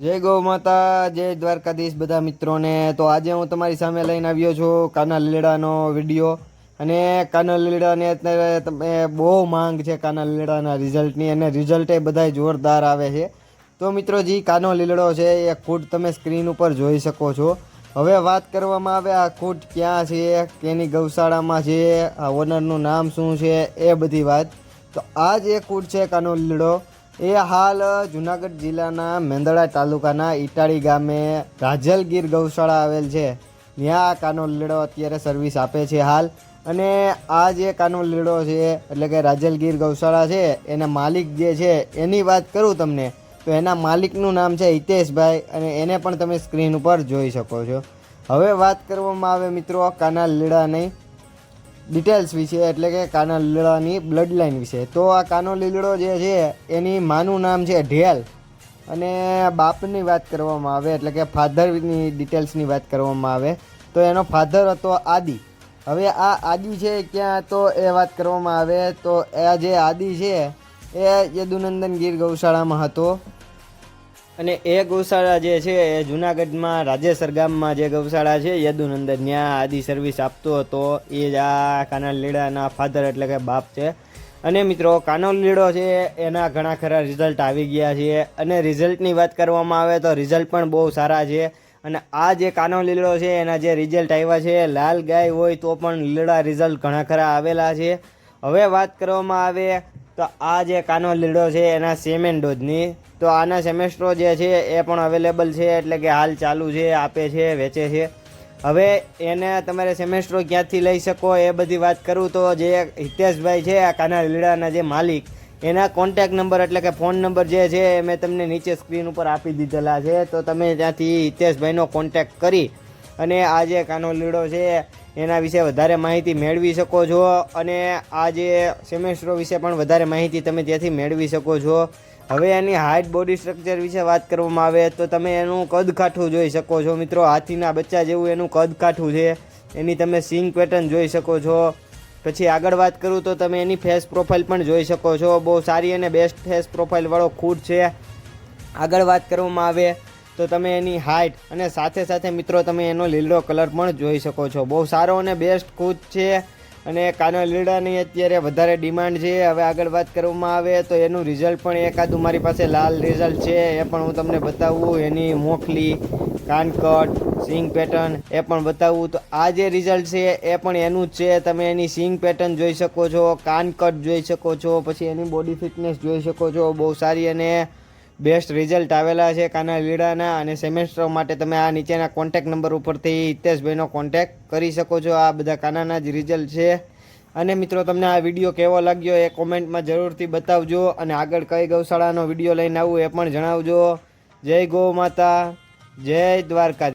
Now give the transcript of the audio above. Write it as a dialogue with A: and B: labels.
A: જય ગૌ માતા, જય દ્વારકાધીશ બધા મિત્રોને। તો આજે હું તમારી સામે લઈને આવ્યો છું કાના લીલડાનો વિડીયો। અને કાના લીલડાને અત્યારે તમે બહુ માંગ છે કાના લીલડાના રિઝલ્ટની, અને રિઝલ્ટ એ બધાય જોરદાર આવે છે। તો મિત્રો જે કાનો લીલડો છે એ ખૂટ તમે સ્ક્રીન ઉપર જોઈ શકો છો। હવે વાત કરવામાં આવે આ ખૂટ ક્યાં છે, કેની ગૌશાળામાં છે, આ ઓનરનું નામ શું છે, એ બધી વાત। તો આ જે ખૂટ છે કાનો લીલડો એ હાલ જુનાગઢ જિલ્લાના મેંદરડા તાલુકાના ઇટાળી ગામે રાજલગીર ગૌશાળા આવેલ છે, ત્યાં કાનો લીલડો અત્યારે સર્વિસ આપે છે હાલ। અને આ જે કાનો લીલડો છે એટલે કે રાજલગીર ગૌશાળા છે એના માલિક જે છે એની વાત કરું તમને, તો એના માલિકનું નામ છે હિતેશભાઈ, અને એને પણ તમે સ્ક્રીન ઉપર જોઈ શકો છો। હવે વાત કરવામાં આવે મિત્રો કાના લીલડાની ડિટેલ્સ વિશે, એટલે કે કાના લીલડાની બ્લડ લાઇન વિશે। તો આ કાનો લીલડો જે છે એની માનું નામ છે ઢેલ, અને બાપની વાત કરવામાં આવે એટલે કે ફાધરની ડિટેલ્સની વાત કરવામાં આવે તો એનો ફાધર હતો આદિ। હવે આ આદિ છે ક્યાં, તો એ વાત કરવામાં આવે તો એ જે આદિ છે એ યદુનંદન ગીર ગૌશાળામાં હતો। અને એ ગૌશાળા જે છે એ જુનાગઢમાં રાજેસર ગામમાં જે ગૌશાળા છે યદુનંદન, ત્યાં આદિ સર્વિસ આપતો હતો। એ જ આ કાના લીલડાના ફાધર એટલે કે બાપ છે। અને મિત્રો કાનો લીલડો છે એના ઘણા ખરા રિઝલ્ટ આવી ગયા છે, અને રિઝલ્ટની વાત કરવામાં આવે તો રિઝલ્ટ પણ બહુ સારા છે। અને આ જે કાનો લીલડો છે એના જે રિઝલ્ટ આવ્યા છે, લાલ ગાય હોય તો પણ લીલડા રિઝલ્ટ ઘણા ખરા આવેલા છે। હવે વાત કરવામાં આવે તો આ જે કાનો લીલડો છે એના સેમેન ડોઝની, તો આના સેમેસ્ટ્રો જે છે એ પણ અવેલેબલ છે, એટલે કે હાલ ચાલુ છે, આપે છે, વેચે છે। હવે એને તમારે સેમેસ્ટ્રો ક્યાંથી લઈ શકો એ બધી વાત કરું તો જે હિતેશભાઈ છે આ કાના લીલડાના જે માલિક, એના કોન્ટેક્ટ નંબર એટલે કે ફોન નંબર જે છે મેં તમને નીચે સ્ક્રીન ઉપર આપી દીધેલા છે। તો તમે ત્યાંથી હિતેશભાઈનો કોન્ટેક્ટ કરી અને આ જે કાનો લીલડો છે એના વિશે વધારે માહિતી મેળવી શકો છો, અને આ જે સેમેસ્ટ્રો વિશે પણ વધારે માહિતી તમે ત્યાંથી મેળવી શકો છો। હવે એની હાઇટ બોડી સ્ટ્રક્ચર વિશે વાત કરવામાં આવે તો તમે એનું કદ કાઠું જોઈ શકો છો મિત્રો, હાથીના બચ્ચા જેવું એનું કદ કાઠું છે। એની તમે સિંગ પેટર્ન જોઈ શકો છો। પછી આગળ વાત કરું તો તમે એની ફેસ પ્રોફાઇલ પણ જોઈ શકો છો, બહુ સારી અને બેસ્ટ ફેસ પ્રોફાઇલવાળો ખૂટ છે। આગળ વાત કરવામાં આવે તો તમે એની હાઇટ અને સાથે સાથે મિત્રો તમે એનો લીલડો કલર પણ જોઈ શકો છો, બહુ સારો અને બેસ્ટ ખૂટ છે। અને કાનો લીલડાની અત્યારે વધારે ડિમાન્ડ છે। હવે આગળ વાત કરવામાં આવે તો એનું રિઝલ્ટ પણ એકાદું મારી પાસે લાલ રિઝલ્ટ છે, એ પણ હું તમને બતાવું। એની મોખલી, કાનકટ, સિંગ પેટર્ન એ પણ બતાવું। તો આ જે રિઝલ્ટ છે એ પણ એનું જ છે, તમે એની સિંગ પેટર્ન જોઈ શકો છો, કાનકટ જોઈ શકો છો, પછી એની બોડી ફિટનેસ જોઈ શકો છો, બહુ સારી અને બેસ્ટ રિઝલ્ટ આવેલા છે કાના લીલડાના। અને સેમેસ્ટર માટે તમે આ નીચેના કોન્ટેક્ટ નંબર ઉપરથી હિતેશભાઈનો કોન્ટેક્ટ કરી શકો છો। આ બધા કાનાના જ રિઝલ્ટ છે। અને મિત્રો તમને આ વિડીયો કેવો લાગ્યો એ કોમેન્ટમાં જરૂરથી બતાવજો, અને આગળ કઈ ગૌશાળાનો વિડીયો લઈને આવું એ પણ જણાવજો। જય ગૌ માતા, જય દ્વારકા।